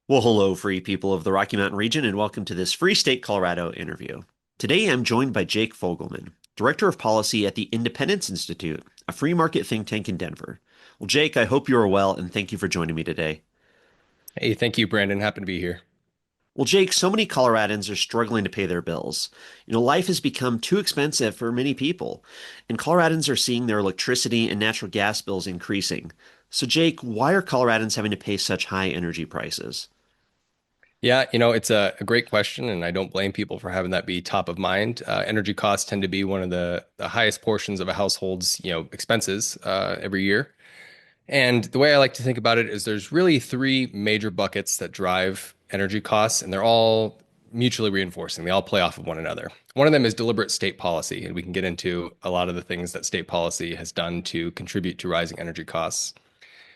Well, hello, free people of the Rocky Mountain region, and welcome to this Free State Colorado interview. Today, I'm joined by Jake Fogleman, Director of Policy at the Independence Institute, a free market think tank in Denver. Well, Jake, I hope you are well, and thank you for joining me today. Hey, thank you, Brandon. Happy to be here. Well, Jake, so many Coloradans are struggling to pay their bills. Life has become too expensive for many people, and Coloradans are seeing their electricity and natural gas bills increasing. So, Jake, why are Coloradans having to pay such high energy prices? Yeah, it's a great question, and I don't blame people for having that be top of mind. Energy costs tend to be one of the highest portions of a household's, expenses every year. And the way I like to think about it is there's really three major buckets that drive energy costs, and they're all mutually reinforcing. They all play off of one another. One of them is deliberate state policy, and we can get into a lot of the things that state policy has done to contribute to rising energy costs.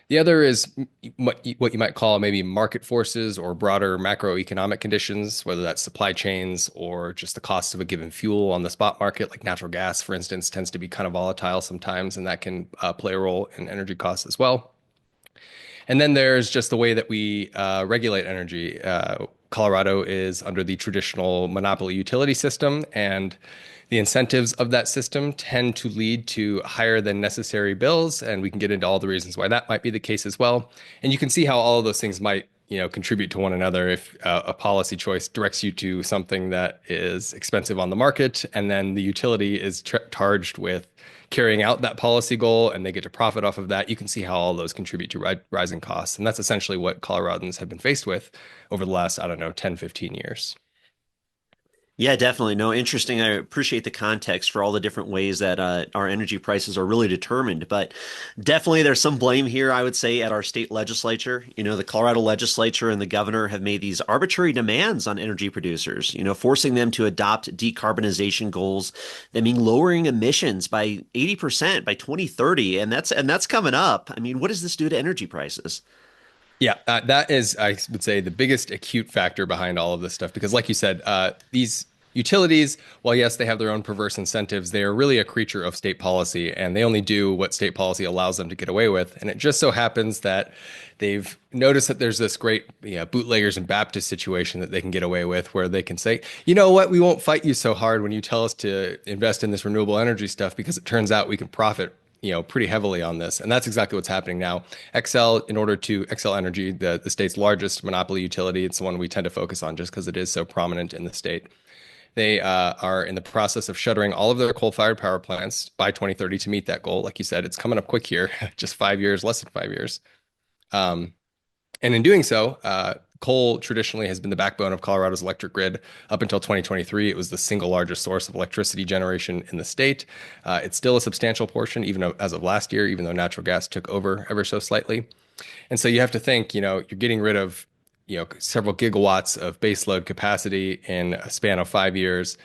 The other is what you might call maybe market forces or broader macroeconomic conditions, whether that's supply chains or just the cost of a given fuel on the spot market, like natural gas, for instance, tends to be kind of volatile sometimes, and that can play a role in energy costs as well. And then there's just the way that we regulate energy. Colorado is under the traditional monopoly utility system, and the incentives of that system tend to lead to higher than necessary bills. And we can get into all the reasons why that might be the case as well. And you can see how all of those things might, contribute to one another if a policy choice directs you to something that is expensive on the market, and then the utility is charged with carrying out that policy goal and they get to profit off of that. You can see how all those contribute to rising costs. And that's essentially what Coloradans have been faced with over the last, I don't know, 10, 15 years. Yeah, definitely. No, interesting. I appreciate the context for all the different ways that our energy prices are really determined. But definitely there's some blame here, I would say, at our state legislature. The Colorado legislature and the governor have made these arbitrary demands on energy producers, forcing them to adopt decarbonization goals that mean lowering emissions by 80% by 2030. And that's coming up. I mean, what does this do to energy prices? Yeah, that is, I would say, the biggest acute factor behind all of this stuff. Because, like you said, these utilities, while yes, they have their own perverse incentives, they are really a creature of state policy, and they only do what state policy allows them to get away with. And it just so happens that they've noticed that there's this great, bootleggers and Baptist situation that they can get away with, where they can say, you know what, we won't fight you so hard when you tell us to invest in this renewable energy stuff, because it turns out we can profit pretty heavily on this. And that's exactly what's happening now. Xcel Energy, the state's largest monopoly utility, it's the one we tend to focus on just because it is so prominent in the state. They are in the process of shuttering all of their coal-fired power plants by 2030 to meet that goal. Like you said, it's coming up quick here, just 5 years, less than 5 years. Um, and in doing so, coal traditionally has been the backbone of Colorado's electric grid. Up until 2023, it was the single largest source of electricity generation in the state. It's still a substantial portion, even as of last year, even though natural gas took over ever so slightly. And so you have to think, you're getting rid of, several gigawatts of baseload capacity in a span of 5 years.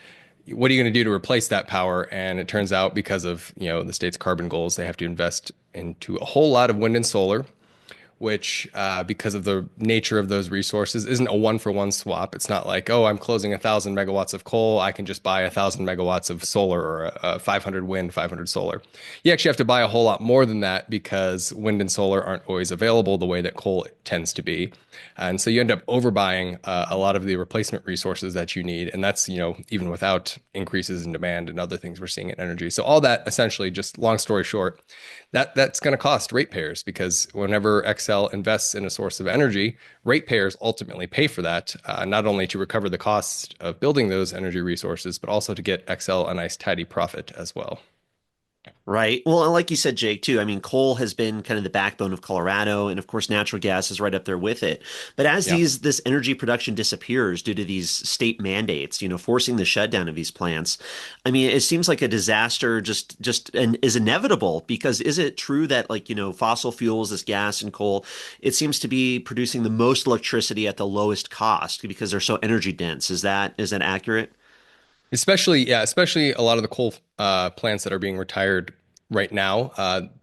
What are you going to do to replace that power? And it turns out, because of, the state's carbon goals, they have to invest into a whole lot of wind and solar, which, because of the nature of those resources, isn't a one-for-one swap. It's not like, oh, I'm closing 1,000 megawatts of coal, I can just buy 1,000 megawatts of solar, or 500 wind, 500 solar. You actually have to buy a whole lot more than that, because wind and solar aren't always available the way that coal tends to be. And so you end up overbuying a lot of the replacement resources that you need. And that's, even without increases in demand and other things we're seeing in energy. So all that, essentially, just long story short, that's going to cost ratepayers, because whenever Xcel invests in a source of energy, ratepayers ultimately pay for that, not only to recover the cost of building those energy resources, but also to get Xcel a nice tidy profit as well. Right. Well, and like you said, Jake, too, I mean, coal has been kind of the backbone of Colorado, and of course, natural gas is right up there with it. But as Yeah. this energy production disappears due to these state mandates, forcing the shutdown of these plants, I mean, it seems like a disaster just and is inevitable. Because is it true that, like, fossil fuels, this gas and coal, it seems to be producing the most electricity at the lowest cost because they're so energy dense? Is that accurate? Especially a lot of the coal plants that are being retired right now.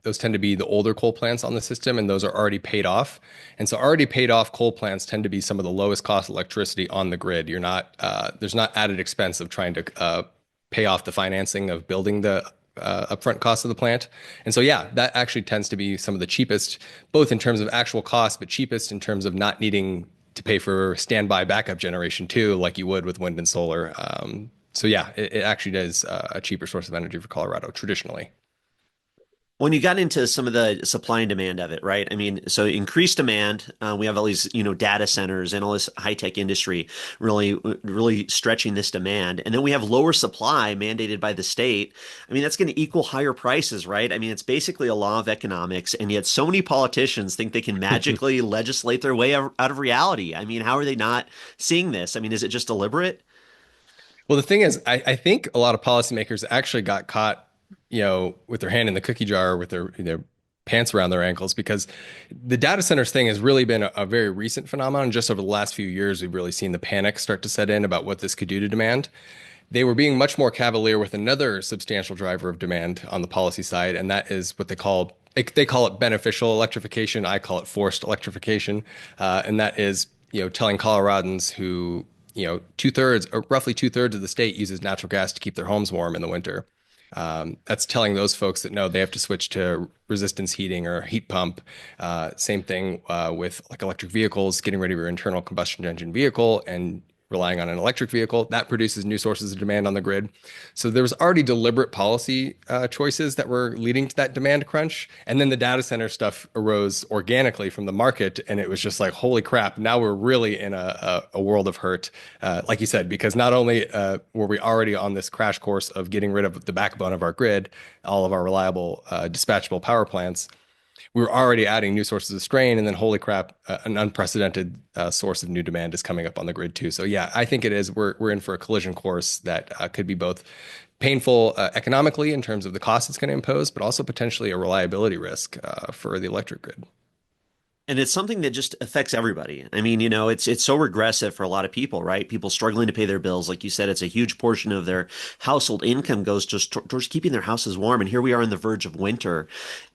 Those tend to be the older coal plants on the system, and those are already paid off. And so, already paid off coal plants tend to be some of the lowest cost electricity on the grid. There's not added expense of trying to pay off the financing of building the upfront cost of the plant. And so, yeah, that actually tends to be some of the cheapest, both in terms of actual cost, but cheapest in terms of not needing to pay for standby backup generation too, like you would with wind and solar. So yeah, it actually is a cheaper source of energy for Colorado traditionally. When you got into some of the supply and demand of it, right? I mean, so increased demand, we have all these, data centers and all this high-tech industry really stretching this demand. And then we have lower supply mandated by the state. I mean, that's going to equal higher prices, right? I mean, it's basically a law of economics, and yet so many politicians think they can magically legislate their way out of reality. I mean, how are they not seeing this? I mean, is it just deliberate? Well, the thing is, I think a lot of policymakers actually got caught, with their hand in the cookie jar, with their pants around their ankles, because the data centers thing has really been a very recent phenomenon. Just over the last few years, we've really seen the panic start to set in about what this could do to demand. They were being much more cavalier with another substantial driver of demand on the policy side, and that is what they call it beneficial electrification. I call it forced electrification, and that is telling Coloradans who two-thirds or roughly two-thirds of the state uses natural gas to keep their homes warm in the winter. That's telling those folks that no, they have to switch to resistance heating or heat pump. Same thing with like electric vehicles, getting rid of your internal combustion engine vehicle and relying on an electric vehicle. That produces new sources of demand on the grid. So there was already deliberate policy choices that were leading to that demand crunch. And then the data center stuff arose organically from the market. And it was just like, holy crap, now we're really in a world of hurt. Like you said, because not only were we already on this crash course of getting rid of the backbone of our grid, all of our reliable dispatchable power plants, we were already adding new sources of strain, and then holy crap, an unprecedented source of new demand is coming up on the grid too. So yeah, I think it is. We're in for a collision course that could be both painful economically in terms of the cost it's going to impose, but also potentially a reliability risk for the electric grid. And it's something that just affects everybody. I mean, it's so regressive for a lot of people, right? People struggling to pay their bills. Like you said, it's a huge portion of their household income goes just towards keeping their houses warm. And here we are on the verge of winter,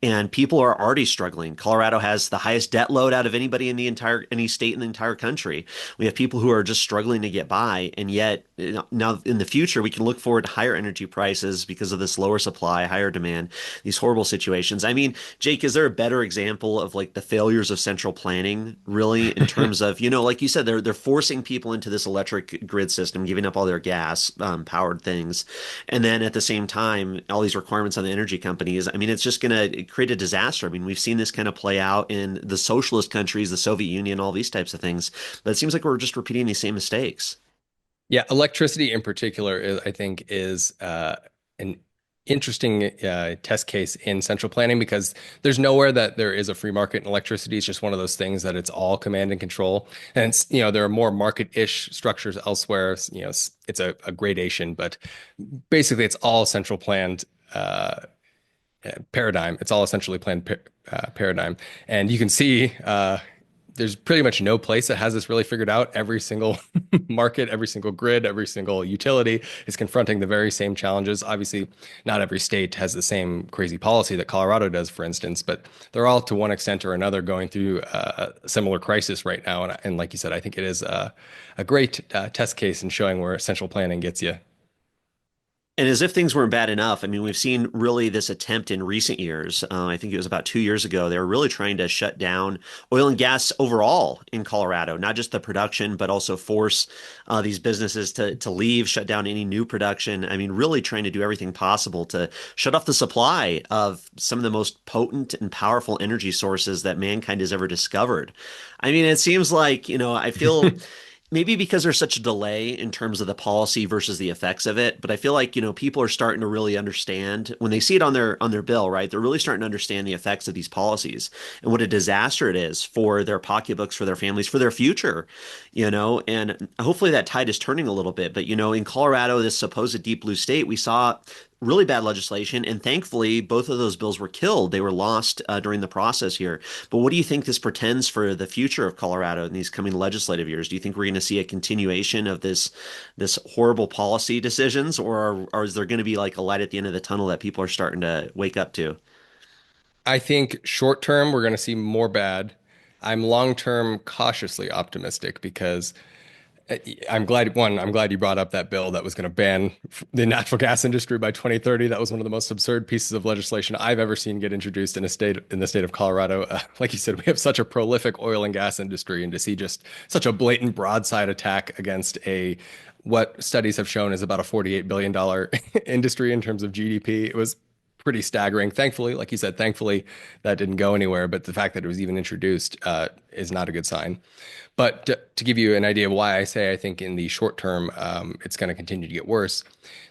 and people are already struggling. Colorado has the highest debt load out of anybody in any state in the entire country. We have people who are just struggling to get by, and yet now in the future we can look forward to higher energy prices because of this lower supply, higher demand, these horrible situations. I mean, Jake, is there a better example of like the failures of central planning, really, in terms of, like you said, they're forcing people into this electric grid system, giving up all their gas powered things, and then at the same time, all these requirements on the energy companies. I mean, it's just going to create a disaster. I mean, we've seen this kind of play out in the socialist countries, the Soviet Union, all these types of things. But it seems like we're just repeating these same mistakes. Yeah, electricity in particular, I think, is an interesting test case in central planning because there's nowhere that there is a free market in electricity. It's just one of those things that it's all command and control. And there are more market-ish structures elsewhere. It's a gradation, but basically it's all central planned paradigm. It's all essentially planned paradigm. And you can see there's pretty much no place that has this really figured out. Every single market, every single grid, every single utility is confronting the very same challenges. Obviously, not every state has the same crazy policy that Colorado does, for instance, but they're all to one extent or another going through a similar crisis right now. And like you said, I think it is a great test case in showing where central planning gets you. And as if things weren't bad enough, I mean, we've seen really this attempt in recent years. I think it was about 2 years ago. They were really trying to shut down oil and gas overall in Colorado, not just the production, but also force these businesses to leave, shut down any new production. I mean, really trying to do everything possible to shut off the supply of some of the most potent and powerful energy sources that mankind has ever discovered. I mean, it seems like, I feel maybe because there's such a delay in terms of the policy versus the effects of it, but I feel like, people are starting to really understand when they see it on their bill, right? They're really starting to understand the effects of these policies and what a disaster it is for their pocketbooks, for their families, for their future, and hopefully that tide is turning a little bit. But, in Colorado, this supposed deep blue state, we saw really bad legislation, and thankfully both of those bills were killed. They were lost during the process here. But what do you think this portends for the future of Colorado in these coming legislative years? Do you think we're going to see a continuation of this horrible policy decisions, or is there going to be like a light at the end of the tunnel that people are starting to wake up to? I think short term, we're going to see more bad. I'm long term cautiously optimistic because I'm glad you brought up that bill that was going to ban the natural gas industry by 2030. That was one of the most absurd pieces of legislation I've ever seen get introduced in the state of Colorado. Like you said, we have such a prolific oil and gas industry, and to see just such a blatant broadside attack against a what studies have shown is about a $48 billion industry in terms of GDP, it was pretty staggering. Thankfully, like you said, thankfully that didn't go anywhere, but the fact that it was even introduced is not a good sign. But to give you an idea of why I say I think in the short term it's going to continue to get worse,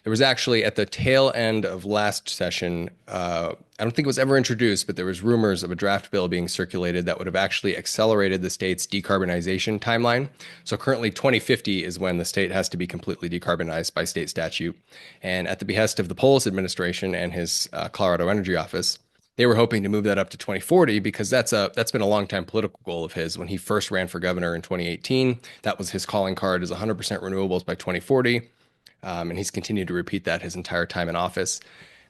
there was actually at the tail end of last session, I don't think it was ever introduced, but there was rumors of a draft bill being circulated that would have actually accelerated the state's decarbonization timeline. So currently 2050 is when the state has to be completely decarbonized by state statute. And at the behest of the Polis administration and his Colorado Energy Office, they were hoping to move that up to 2040 because that's been a long time political goal of his. When he first ran for governor in 2018, that was his calling card is 100% renewables by 2040. And he's continued to repeat that his entire time in office.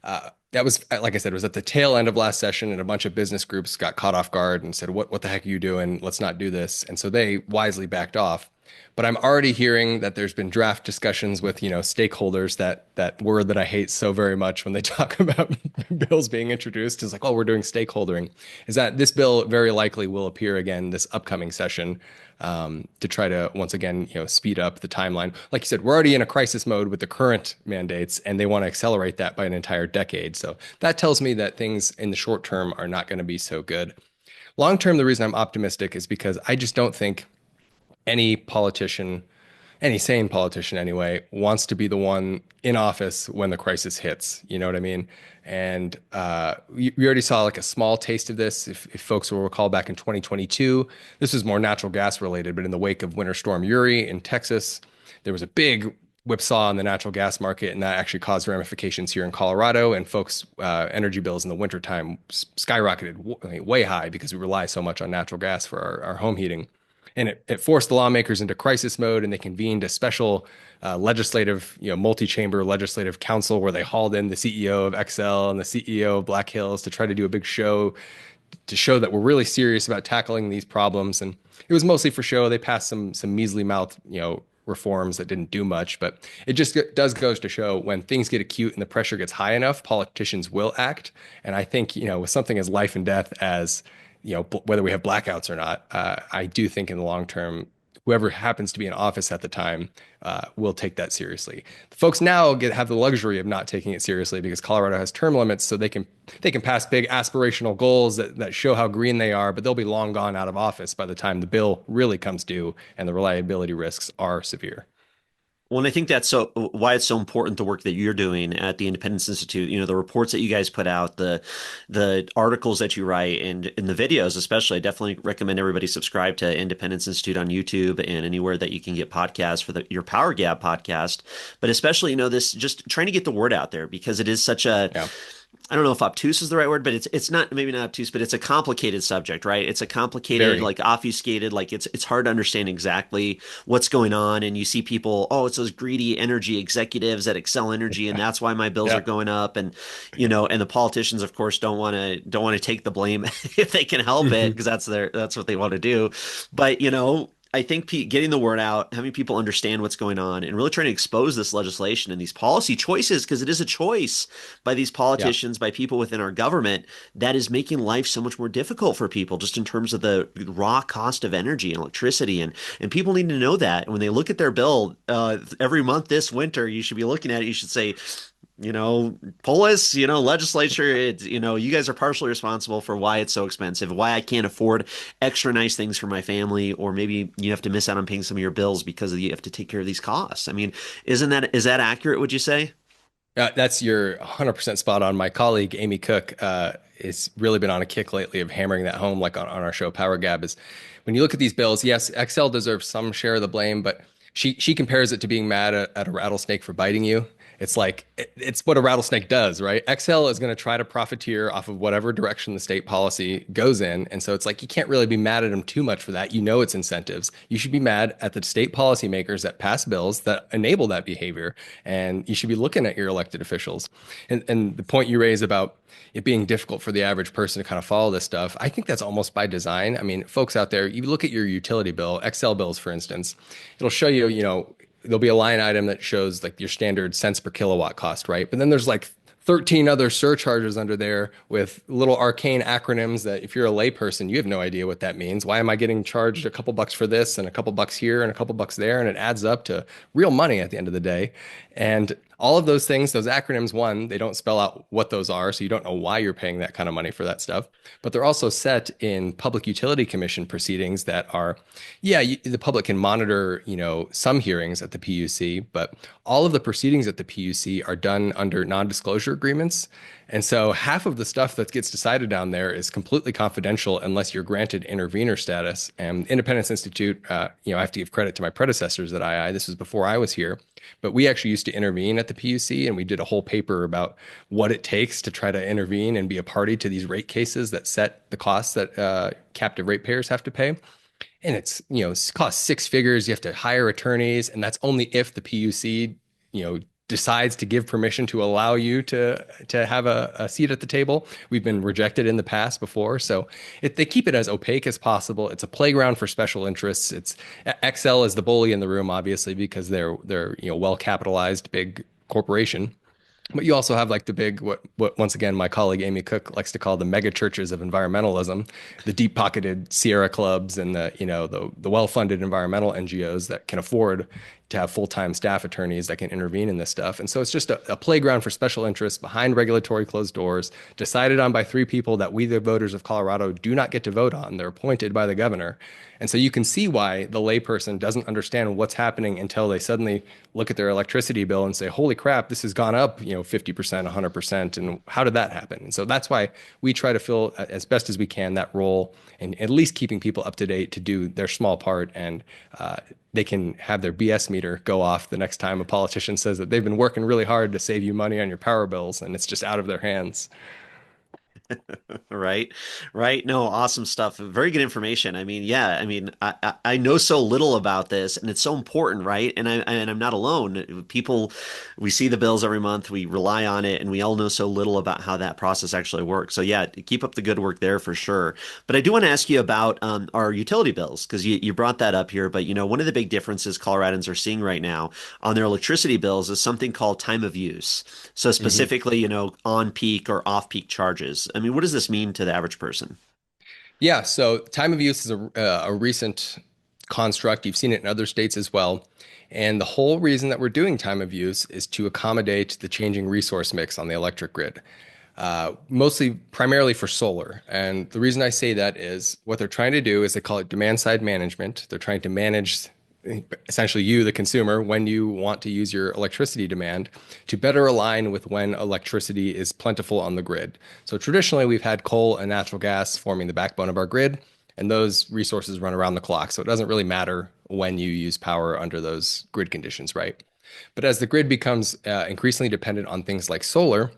That was, like I said, it was at the tail end of last session, and a bunch of business groups got caught off guard and said, what the heck are you doing? Let's not do this. And so they wisely backed off. But I'm already hearing that there's been draft discussions with, stakeholders, that word that I hate so very much when they talk about bills being introduced is like, oh, we're doing stakeholdering. Is that this bill very likely will appear again this upcoming session to try to once again, speed up the timeline. Like you said, we're already in a crisis mode with the current mandates, and they want to accelerate that by an entire decade. So that tells me that things in the short term are not going to be so good. Long term, the reason I'm optimistic is because I just don't think any politician, any sane politician anyway, wants to be the one in office when the crisis hits. You know what I mean? And we already saw like a small taste of this. If folks will recall back in 2022, this was more natural gas related, but in the wake of Winter Storm Uri in Texas, there was a big whipsaw on the natural gas market, and that actually caused ramifications here in Colorado. And folks' energy bills in the wintertime skyrocketed way high because we rely so much on natural gas for our home heating. And it forced the lawmakers into crisis mode, and they convened a special legislative, multi-chamber legislative council where they hauled in the CEO of XL and the CEO of Black Hills to try to do a big show to show that we're really serious about tackling these problems. And it was mostly for show. They passed some measly mouth, reforms that didn't do much, but it just goes to show when things get acute and the pressure gets high enough, politicians will act. And I think, with something as life and death as whether we have blackouts or not, I do think in the long term, whoever happens to be in office at the time will take that seriously. The folks now have the luxury of not taking it seriously because Colorado has term limits, so they can pass big aspirational goals that show how green they are, but they'll be long gone out of office by the time the bill really comes due and the reliability risks are severe. Well, and I think that's why it's so important the work that you're doing at the Independence Institute. The reports that you guys put out, the articles that you write, and the videos, especially. I definitely recommend everybody subscribe to Independence Institute on YouTube and anywhere that you can get podcasts for your Power Gab podcast. But especially, this just trying to get the word out there because it is such a Yeah, I don't know if obtuse is the right word, but it's not maybe not obtuse, but it's a complicated subject, right? It's a complicated, very. like obfuscated, like it's hard to understand exactly what's going on. And you see people, oh, it's those greedy energy executives at Excel Energy, and that's why my bills are Yeah. going up. And and the politicians, of course, don't want to take the blame if they can help it because that's what they want to do. But I think getting the word out, having people understand what's going on, and really trying to expose this legislation and these policy choices, because it is a choice by these Yeah. politicians, by people within our government, that is making life so much more difficult for people, just in terms of the raw cost of energy and electricity. And people need to know that. And when they look at their bill every month this winter, you should be looking at it. You should say, Polis, legislature, you guys are partially responsible for why it's so expensive, why I can't afford extra nice things for my family, or maybe you have to miss out on paying some of your bills because you have to take care of these costs. I mean, is that accurate, would you say? That's your 100% spot on. My colleague, Amy Cook, has really been on a kick lately of hammering that home, like on our show, Power Gab, is when you look at these bills, yes, XL deserves some share of the blame, but she compares it to being mad at a rattlesnake for biting you. It's like it's what a rattlesnake does, right? XL is going to try to profiteer off of whatever direction the state policy goes in. And so it's like you can't really be mad at them too much for that. You know it's incentives. You should be mad at the state policymakers that pass bills that enable that behavior. And you should be looking at your elected officials. And the point you raise about it being difficult for the average person to kind of follow this stuff, I think that's almost by design. I mean, folks out there, you look at your utility bill, XL bills, for instance, it'll show you, there'll be a line item that shows like your standard cents per kilowatt cost, right? But then there's like 13 other surcharges under there with little arcane acronyms that if you're a layperson, you have no idea what that means. Why am I getting charged a couple bucks for this and a couple bucks here and a couple bucks there? And it adds up to real money at the end of the day. And all of those things, those acronyms, one, they don't spell out what those are, so you don't know why you're paying that kind of money for that stuff. But they're also set in Public Utility Commission proceedings that are, yeah, the public can monitor, some hearings at the PUC, but all of the proceedings at the PUC are done under non-disclosure agreements. And so half of the stuff that gets decided down there is completely confidential unless you're granted intervener status. And Independence Institute, I have to give credit to my predecessors at II. This was before I was here, but we actually used to intervene at the PUC, and we did a whole paper about what it takes to try to intervene and be a party to these rate cases that set the costs that captive ratepayers have to pay. And it costs six figures. You have to hire attorneys, and that's only if the PUC, decides to give permission to allow you to have a seat at the table. We've been rejected in the past before, so they keep it as opaque as possible. It's a playground for special interests. It's XL is the bully in the room, obviously, because they're well capitalized big corporation. But you also have like the big, what once again, my colleague Amy Cook likes to call the mega churches of environmentalism, the deep pocketed Sierra clubs and the well-funded environmental NGOs that can afford to have full-time staff attorneys that can intervene in this stuff. And so it's just a playground for special interests behind regulatory closed doors, decided on by three people that we, the voters of Colorado, do not get to vote on. They're appointed by the governor. And so you can see why the layperson doesn't understand what's happening until they suddenly look at their electricity bill and say, holy crap, this has gone up, 50%, 100%. And how did that happen? And so that's why we try to fill as best as we can that role and at least keeping people up to date to do their small part. And they can have their BS meter go off the next time a politician says that they've been working really hard to save you money on your power bills and it's just out of their hands. Right. Right. No, awesome stuff. Very good information. I mean, yeah, I mean, I know so little about this and it's so important, right? And I'm not alone. People, we see the bills every month, we rely on it, and we all know so little about how that process actually works. So yeah, keep up the good work there for sure. But I do want to ask you about our utility bills because you brought that up here. But one of the big differences Coloradans are seeing right now on their electricity bills is something called time of use. So Mhm. specifically, on peak or off peak charges. I mean, what does this mean to the average person? Yeah, so time of use is a recent construct. You've seen it in other states as well. And the whole reason that we're doing time of use is to accommodate the changing resource mix on the electric grid, mostly primarily for solar. And the reason I say that is what they're trying to do is they call it demand side management. They're trying to manage essentially you, the consumer, when you want to use your electricity demand to better align with when electricity is plentiful on the grid. So traditionally, we've had coal and natural gas forming the backbone of our grid, and those resources run around the clock. So it doesn't really matter when you use power under those grid conditions, right? But as the grid becomes increasingly dependent on things like solar,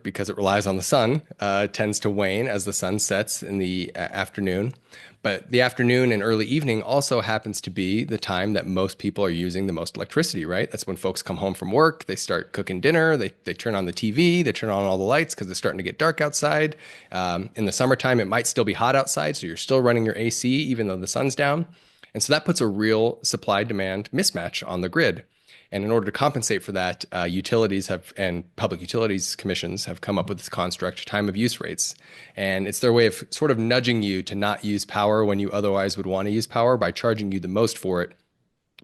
because it relies on the sun, tends to wane as the sun sets in the afternoon. But the afternoon and early evening also happens to be the time that most people are using the most electricity, right? That's when folks come home from work, they start cooking dinner, they turn on the TV, they turn on all the lights because it's starting to get dark outside. In the summertime, it might still be hot outside, so you're still running your AC even though the sun's down. And so that puts a real supply demand mismatch on the grid. And in order to compensate for that, utilities have and public utilities commissions have come up with this construct, time of use rates. And it's their way of sort of nudging you to not use power when you otherwise would want to use power by charging you the most for it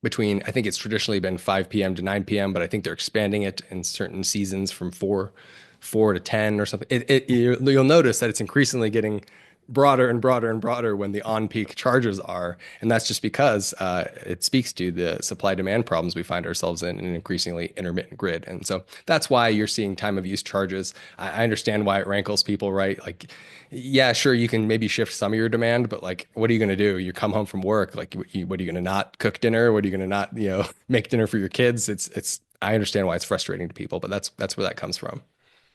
between, I think it's traditionally been 5 p.m. to 9 p.m., but I think they're expanding it in certain seasons from 4 to 10 or something. You'll notice that it's increasingly getting broader and broader and broader when the on-peak charges are, and that's just because it speaks to the supply-demand problems we find ourselves in an increasingly intermittent grid. And so that's why you're seeing time of use charges. I understand why it rankles people, right? Like, yeah, sure, you can maybe shift some of your demand, but like, what are you going to do? You come home from work, like, what are you going to not cook dinner? What are you going to not, make dinner for your kids? It's I understand why it's frustrating to people, but that's where that comes from.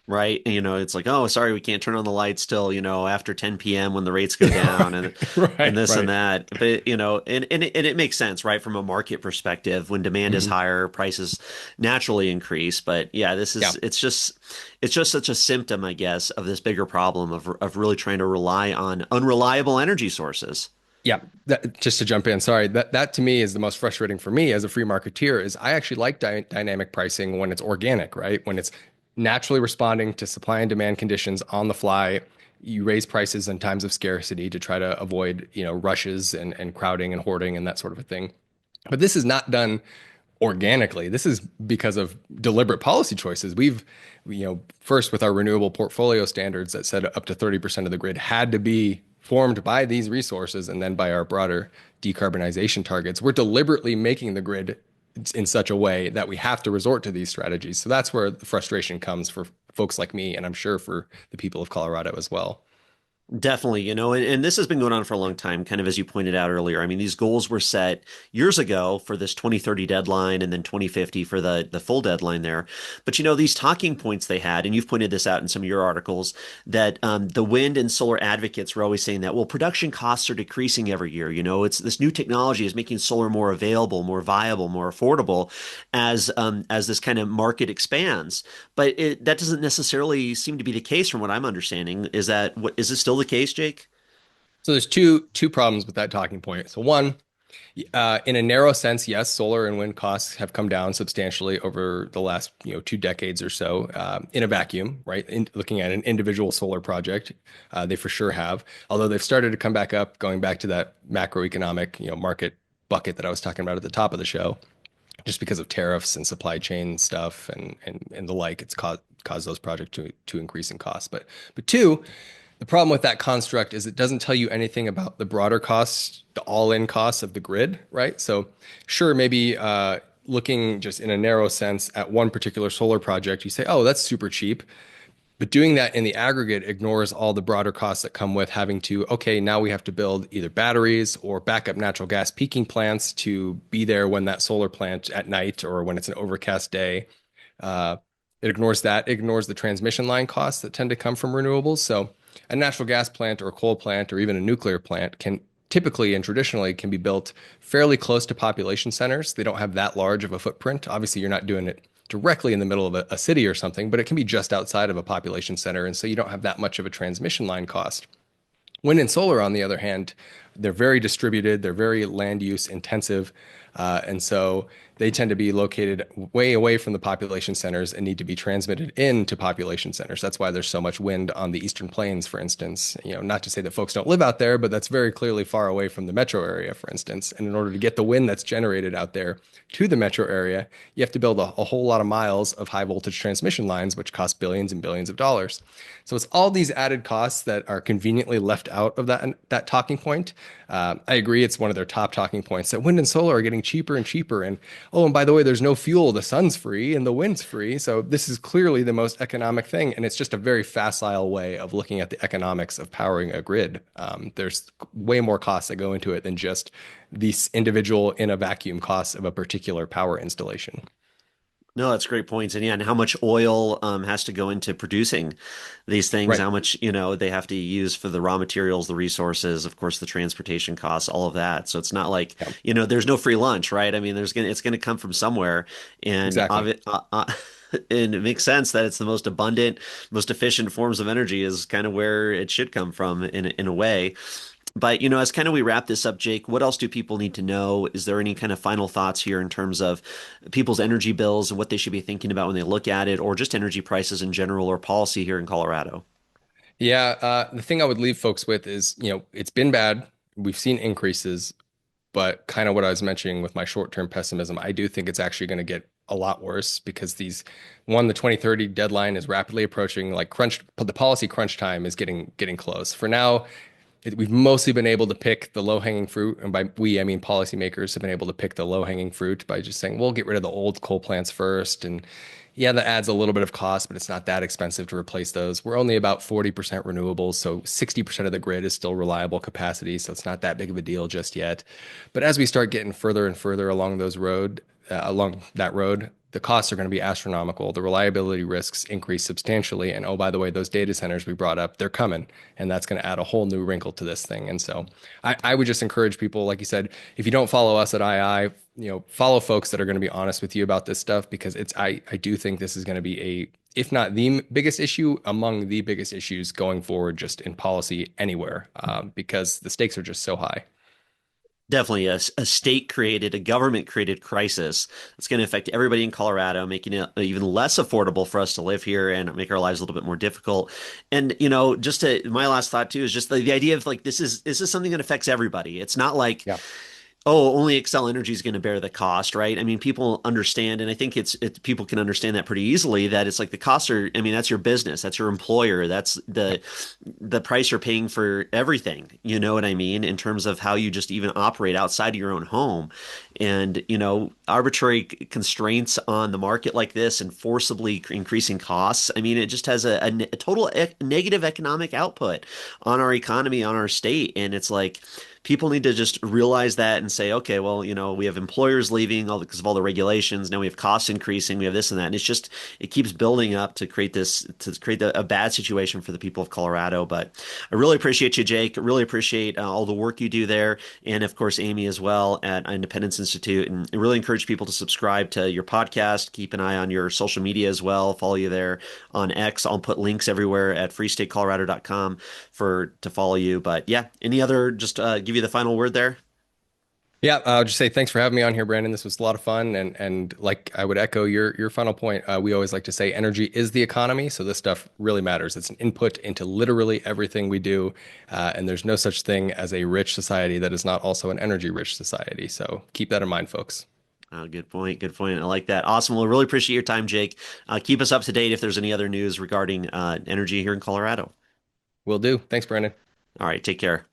right? And, it's like, oh, sorry, we can't turn on the lights till, after 10 p.m. when the rates go down and Right, this and right. that. But, and it makes sense, right? From a market perspective, when demand is Mhm. higher, prices naturally increase. But yeah, Yeah. it's just such a symptom, I guess, of this bigger problem of really trying to rely on unreliable energy sources. Yeah, just to jump in, sorry, that to me is the most frustrating for me as a free marketeer is I actually like dynamic pricing when it's organic, right? When it's naturally responding to supply and demand conditions on the fly. You raise prices in times of scarcity to try to avoid, rushes and crowding and hoarding and that sort of a thing. But this is not done organically. This is because of deliberate policy choices. First with our renewable portfolio standards that said up to 30% of the grid had to be formed by these resources, and then by our broader decarbonization targets, we're deliberately making the grid in such a way that we have to resort to these strategies. So that's where the frustration comes for folks like me, and I'm sure for the people of Colorado as well. Definitely, and this has been going on for a long time, kind of as you pointed out earlier. I mean, these goals were set years ago for this 2030 deadline and then 2050 for the full deadline there. But these talking points they had, and you've pointed this out in some of your articles, that the wind and solar advocates were always saying that, well, production costs are decreasing every year. It's this new technology is making solar more available, more viable, more affordable as this kind of market expands. But that doesn't necessarily seem to be the case from what I'm understanding. Is it still the case, Jake? So there's two problems with that talking point. So one, in a narrow sense, yes, solar and wind costs have come down substantially over the last 2 decades or so in a vacuum, right? Looking at an individual solar project, they for sure have. Although they've started to come back up, going back to that macroeconomic market bucket that I was talking about at the top of the show, just because of tariffs and supply chain stuff and the like, it's caused those projects to increase in cost. But two, the problem with that construct is it doesn't tell you anything about the broader costs, the all-in costs of the grid, right? So sure, maybe looking just in a narrow sense at one particular solar project, you say, oh, that's super cheap. But doing that in the aggregate ignores all the broader costs that come with having to, okay, now we have to build either batteries or backup natural gas peaking plants to be there when that solar plant at night or when it's an overcast day. Uh, it ignores that. It ignores the transmission line costs that tend to come from renewables. So a natural gas plant or a coal plant or even a nuclear plant can typically and traditionally can be built fairly close to population centers. They don't have that large of a footprint. Obviously, you're not doing it directly in the middle of a city or something, but it can be just outside of a population center. And so you don't have that much of a transmission line cost. Wind and solar, on the other hand, they're very distributed, they're very land use intensive. And so they tend to be located way away from the population centers and need to be transmitted into population centers. That's why there's so much wind on the Eastern Plains, for instance. Not to say that folks don't live out there, but that's very clearly far away from the metro area, for instance. And in order to get the wind that's generated out there to the metro area, you have to build a whole lot of miles of high voltage transmission lines, which cost billions and billions of dollars. So it's all these added costs that are conveniently left out of that talking point. I agree, it's one of their top talking points that wind and solar are getting cheaper and cheaper. And oh, and by the way, there's no fuel. The sun's free and the wind's free. So this is clearly the most economic thing. And it's just a very facile way of looking at the economics of powering a grid. There's way more costs that go into it than just these individual in a vacuum costs of a particular power installation. No, that's great points. And yeah, and how much oil has to go into producing these things, Right. how much, they have to use for the raw materials, the resources, of course, the transportation costs, all of that. So it's not like, Yeah, there's no free lunch, right? I mean, it's gonna come from somewhere. And exactly. and it makes sense that it's the most abundant, most efficient forms of energy is kind of where it should come from in a way. But, as kind of we wrap this up, Jake, what else do people need to know? Is there any kind of final thoughts here in terms of people's energy bills and what they should be thinking about when they look at it, or just energy prices in general or policy here in Colorado? Yeah, the thing I would leave folks with is, it's been bad. We've seen increases, but kind of what I was mentioning with my short-term pessimism, I do think it's actually going to get a lot worse because the 2030 deadline is rapidly approaching. Like the policy crunch time is getting close. For now, we've mostly been able to pick the low-hanging fruit, and by we, I mean policymakers have been able to pick the low-hanging fruit by just saying, we'll get rid of the old coal plants first, and yeah, that adds a little bit of cost, but it's not that expensive to replace those. We're only about 40% renewables, so 60% of the grid is still reliable capacity, so it's not that big of a deal just yet. But as we start getting further and further along that road, the costs are going to be astronomical. The reliability risks increase substantially. And oh, by the way, those data centers we brought up, they're coming. And that's going to add a whole new wrinkle to this thing. And so I would just encourage people, like you said, if you don't follow us at II, follow folks that are going to be honest with you about this stuff because I do think this is going to be if not the biggest issue, among the biggest issues going forward, just in policy anywhere, because the stakes are just so high. Definitely a state created, a government created crisis that's going to affect everybody in Colorado, making it even less affordable for us to live here and make our lives a little bit more difficult. And, my last thought too is just the idea of like, this is something that affects everybody. It's not like, Yeah. oh, only Xcel Energy is going to bear the cost, right? I mean, people understand, and I think people can understand that pretty easily. That it's like the costs are. I mean, that's your business, that's your employer, that's the price you're paying for everything. You know what I mean? In terms of how you just even operate outside of your own home, and arbitrary constraints on the market like this and forcibly increasing costs. I mean, it just has a total negative economic output on our economy, on our state, and it's like people need to just realize that and say, okay, well, we have employers leaving all because of all the regulations. Now we have costs increasing. We have this and that. And it keeps building up to create a bad situation for the people of Colorado. But I really appreciate you, Jake. I really appreciate all the work you do there. And of course, Amy as well at Independence Institute. And I really encourage people to subscribe to your podcast. Keep an eye on your social media as well. Follow you there on X. I'll put links everywhere at freestatecolorado.com to follow you. But yeah, any other just give you the final word there? Yeah, I'll just say thanks for having me on here, Brandon. This was a lot of fun, and like I would echo your final point. We always like to say energy is the economy, so this stuff really matters. It's an input into literally everything we do, and there's no such thing as a rich society that is not also an energy-rich society. So keep that in mind, folks. Oh, good point. Good point. I like that. Awesome. Well, really appreciate your time, Jake. Keep us up to date if there's any other news regarding energy here in Colorado. Will do. Thanks, Brandon. All right. Take care.